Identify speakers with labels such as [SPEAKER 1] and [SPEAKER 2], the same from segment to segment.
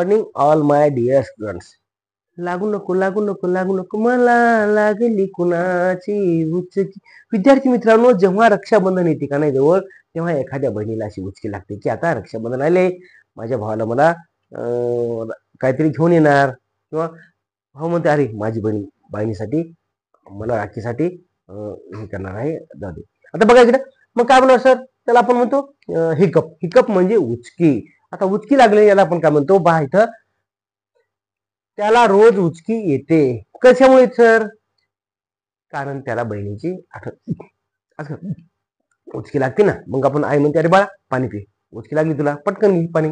[SPEAKER 1] Morning all my dear students. लागू नको लागू नको लागू नको मला लागली कुणाची उचकी. विद्यार्थी मित्रांनो, जेव्हा रक्षाबंधन येते का नाही जवळ, तेव्हा एखाद्या बहिणीला अशी उचकी लागते की आता रक्षाबंधन आले, माझ्या भावाला मला काहीतरी घेऊन येणार, किंवा भाऊ म्हणते अरे माझी बहिणीसाठी मला राखीसाठी हे करणार आहे, जाऊ दे. आता बघा इकडे, मग काय म्हणणार सर, त्याला आपण म्हणतो हिकअप. हिकअप म्हणजे उचकी. आता उचकी लागली याला आपण काय म्हणतो, बा इथं त्याला रोज उचकी येते. कशामुळे सर? कारण त्याला बहिणीची आठवण, उचकी लागते ना, मग आपण आई म्हणते अरे बाळा पाणी पी, उचकी लागली तुला, पटकन घे पाणी.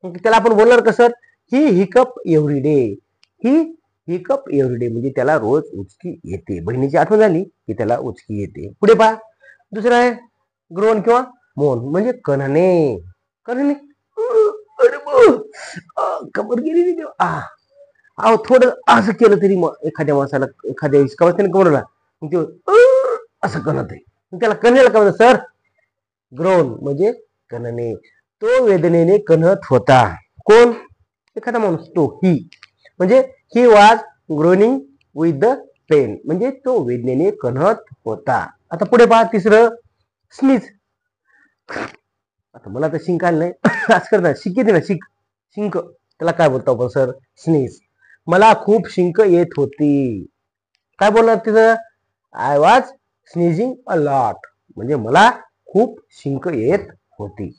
[SPEAKER 1] मग त्याला आपण बोलणार कसं, ही हिकअप एव्हरी डे. ही हिकअप एव्हरी डे म्हणजे त्याला रोज उचकी येते. बहिणीची आठवण झाली की त्याला उचकी येते. पुढे पहा, दुसरं आहे ग्रोन किंवा मोन म्हणजे कणणे. कणणे, कबर गेली देवा. अहो थोडं असं केलं तरी मग एखाद्या माणसाला, एखाद्या कवचाने कमरला मग ते असं कणत आहे, त्याला कणेला काय म्हणतात सर? ग्रोन म्हणजे कणणे. तो वेदनेने कणत होता. कोण? एखादा माणूस. तो ही म्हणजे he was groaning with the pain म्हणजे तो वेदनेने कणत होता. आता पुढे पहा, तिसरं स्नीज. आता मला तर शिंक आलं नाही असं करता, शिंक येते ना, शिंक, त्याला काय बोलतो आपण सर? स्नीज. मला खूप शिंक येत होती. काय बोलणार तिथं? I was sneezing a lot म्हणजे मला खूप शिंक येत होती.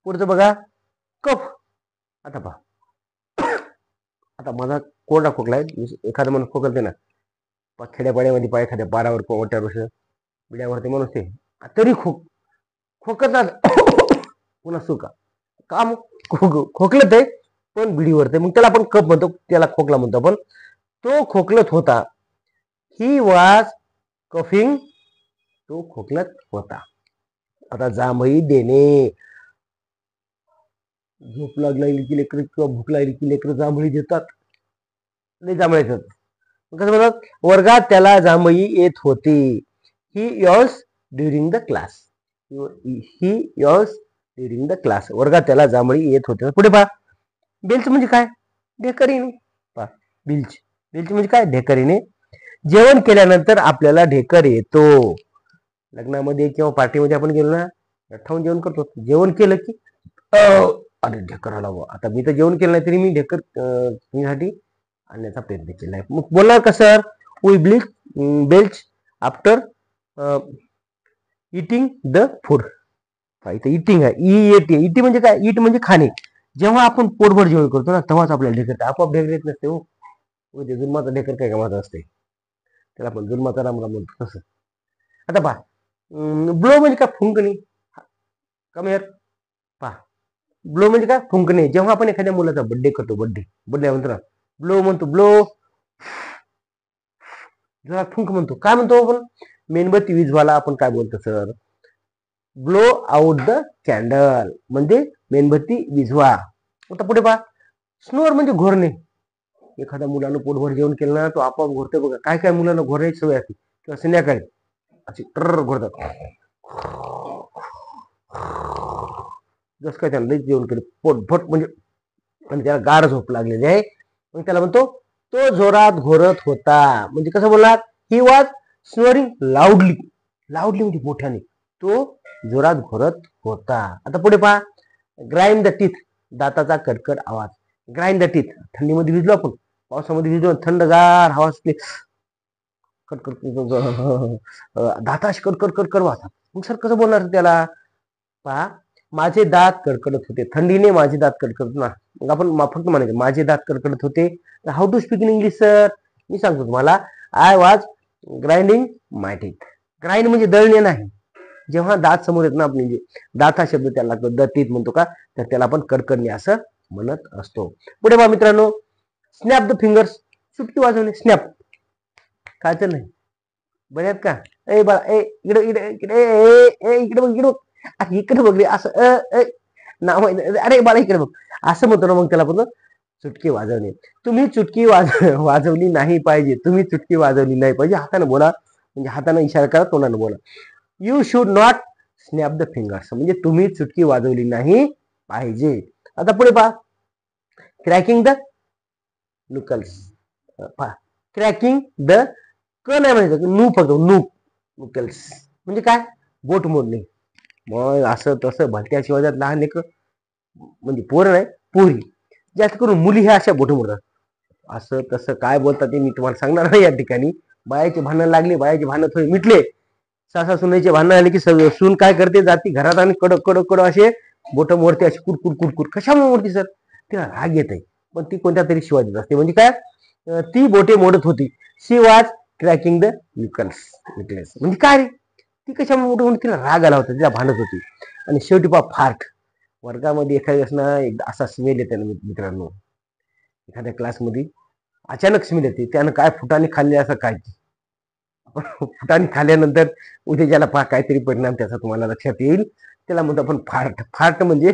[SPEAKER 1] पुढचं बघा, कफ. आता पहा, आता माझा कोरडा खोकला आहे, एखादा माणूस खोकलते ना, खेड्यापाड्यामध्ये पाय एखाद्या पारावर ओट्यावर बिड्यावरती माणूस ते तरी खोकतात पुन्हा सुका काम खोकलत आहे पण बिडीवरते, मग त्याला आपण कफ म्हणतो, त्याला खोकला म्हणतो आपण. तो खोकलत होता. He was coughing. तो खोकलत होता. आता जांभई देणे. झोप लागली की लेकर किंवा भूक लागली की लेकर जांभळी देतात. नाही जांभळे देतात. कसं म्हणतात? वर्गात त्याला जांभई येत होती. He yawns during the class. He yawns during the class. वर्गात त्याला जांभळी येत होते. पुढे पहा, बेल्च म्हणजे काय? ढेकरीने. पहा, बिल्च. बिल्च म्हणजे काय? ढेकरीने. जेवण केल्यानंतर आपल्याला ढेकर येतो. लग्नामध्ये किंवा पार्टीमध्ये आपण गेलो ना, ठाऊन जेवण करतो. जेवण केलं की अरे ढेकर आला. आता मी तर जेवण केलं नाही तरी मी ढेकर साठी आणण्याचा प्रयत्न केला आहे. मग बोलणार का sir? We belch after eating the food. इथं इटिंग आहे, इटी म्हणजे काय? इट म्हणजे खाणे. जेव्हा आपण पोटभर जेवण करतो ना, तेव्हाच आपल्याला ढेकर, आपोआप ढेकर येत नसते. हो, जुन्माचा ढेकर काय कामाचा असते, त्याला आपण जुन्माचा रामराम म्हणतो तसं. आता पहा, ब्लो म्हणजे काय? फुंकणे. कमी पहा, ब्लो म्हणजे काय? फुंकणे. जेव्हा आपण एखाद्या मुलाचा बर्थडे करतो, बर्थडे म्हणतो ना, ब्लो म्हणतो. ब्लो जेव्हा फुंक म्हणतो, काय म्हणतो आपण? मेणबत्ती विझवाला आपण काय बोलतो sir? Blow out the candle म्हणजे मेणबत्ती विझवा. आता पुढे पहा, स्नोअर म्हणजे घोरणे. एखाद्या मुलानं पोटभर जेवण केलं ना, तो आपोआप घोरते बघा. काय काय मुलांना घोरायची सवय असते, किंवा संध्याकाळी अशी घोरतात. जस काय त्याला लई जेवण केलं, पोटभर म्हणजे, आणि त्याला गाढ झोप लागलेली आहे, मग त्याला म्हणतो तो जोरात घोरत होता. म्हणजे कसं बोलणार? He was snoring लाऊडली. लाऊडली म्हणजे मोठ्याने. तो जोरात घोरत होता. आता पुढे पहा, ग्राइंड द टीथ. दाताचा कडकड आवाज. Grind the teeth. थंडीमध्ये भिजलो आपण, पावसामध्ये भिजलो, थंडगार हवा असते, कडकड दाताशी कडकड वाहतात. मग सर कसं बोलणार त्याला? पहा, माझे दात कडकडत होते. थंडीने माझे दात कडकडत ना, मग आपण फक्त म्हणायचं माझे दात कडकडत होते. How to speak in English sir? मी सांगतो तुम्हाला, I was grinding my teeth. Grind म्हणजे दळणे नाही. जेव्हा दात समोर येत ना, आपण दात हा शब्द त्याला लागतो, द टीथ म्हणतो का, तर त्याला आपण कडकडणे असं म्हणत असतो. पुढे पहा मित्रांनो, स्नॅप द फिंगर्स. चुटकी वाजवणे. स्नॅप खायचं नाही. बऱ्यात का? ए बाळा, इकडे इकडे इकडे इकडे बघ, इकडे बघ, इकडे बघ रे, असं नाव, अरे बाळा इकडे बघ, असं म्हणतो ना, मग त्याला पण चुटकी वाजवणे. तुम्ही चुटकी वाजवली नाही पाहिजे. तुम्ही चुटकी वाजवली नाही पाहिजे. हाताने बोला, म्हणजे हाताने इशारा करा, तोंडाने बोला. You should not snap the fingers म्हणजे तुम्ही चुटकी वाजवली नाही पाहिजे. आता पुढे पहा, क्रॅकिंग द नुकल्स. क्रॅकिंग द क नाही म्हणायचं, नू फक्त नू नुकल्स म्हणजे काय, बोट मोडणे. मग असं तसं भलत्या शिवाय लहान लेकर म्हणजे पोरं नाही पोरी, जास्त करून मुली ह्या अशा बोट मोडतात. असं तसं काय बोलतात ते मी तुम्हाला सांगणार नाही या ठिकाणी. बायाचे भांडण लागले, बायाचे भांडण थोडे मिटले, सासा सुनेचे भांडण आले की सून काय करते, जाती घरात आणि कडक कडक कडक असे बोट मोडते, अशी कुरकुर कुरकुर. कशामुळे मोडते सर, तिला राग येत आहे, पण ती कोणत्या तरी शिवाय देत असते. म्हणजे काय, ती बोटे मोडत होती. शी वॉज क्रॅकिंग द निकल्स म्हणजे काय रे, ती कशामुळे मोठं म्हणून तिला राग आला होता, तिला भांडत होती. आणि शेवटी फार्ट. वर्गामध्ये एखाद्या असणार एकदा असा स्मेल येते ना मित्रांनो, एखाद्या क्लासमध्ये अचानक स्मेल येते, त्यानं काय फुटाने खाल्ले असं काय, फुटाने खाल्ल्यानंतर उद्या ज्याला काहीतरी परिणाम त्याचा तुम्हाला लक्षात येईल, त्याला म्हणतो आपण फार्ट. फार्ट म्हणजे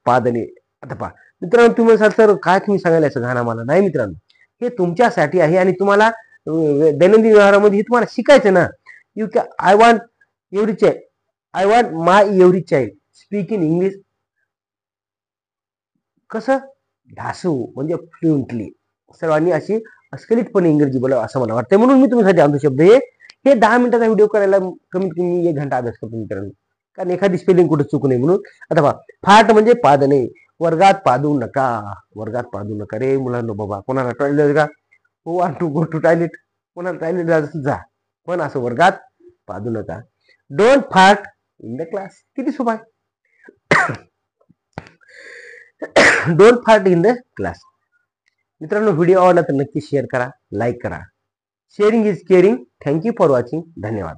[SPEAKER 1] पादणे. आता पहा मित्रांनो, तुम्ही सर काय तुम्ही सांगायला असं घाण आम्हाला, नाही मित्रांनो, हे तुमच्यासाठी आहे आणि तुम्हाला दैनंदिन व्यवहारामध्ये हे तुम्हाला शिकायचं ना. You can I want every child, I want my every child speak in English. कसं ढासू म्हणजे फ्लुएंटली, सर्वांनी अशी अस्खलितपणे इंग्रजी बोला असं मला वाटतं. म्हणून मी तुमच्यासाठी आणतो शब्द हे 10 मिनिटाचा व्हिडिओ करायला कमीत कमी 1 घंटा अभ्यास करतो मित्रांनो, कारण एखादी स्पेलिंग कुठे चुकू नये म्हणून. आता पहा, फाट म्हणजे पादणे. वर्गात पादू नका, वर्गात पादू नका रे मुलांनो. बाबा कोणाला टॉयलेट का, हो want to go to toilet, कोणाला टॉयलेट जायचं जा, पण असं वर्गात पादू नका. Don't fart in the class. किती सोपं आहे. Don't fart in the class. मित्रांनो, व्हिडिओ आवडला तर नक्की शेअर करा, लाईक करा. Sharing is caring. Thank you for watching. धन्यवाद.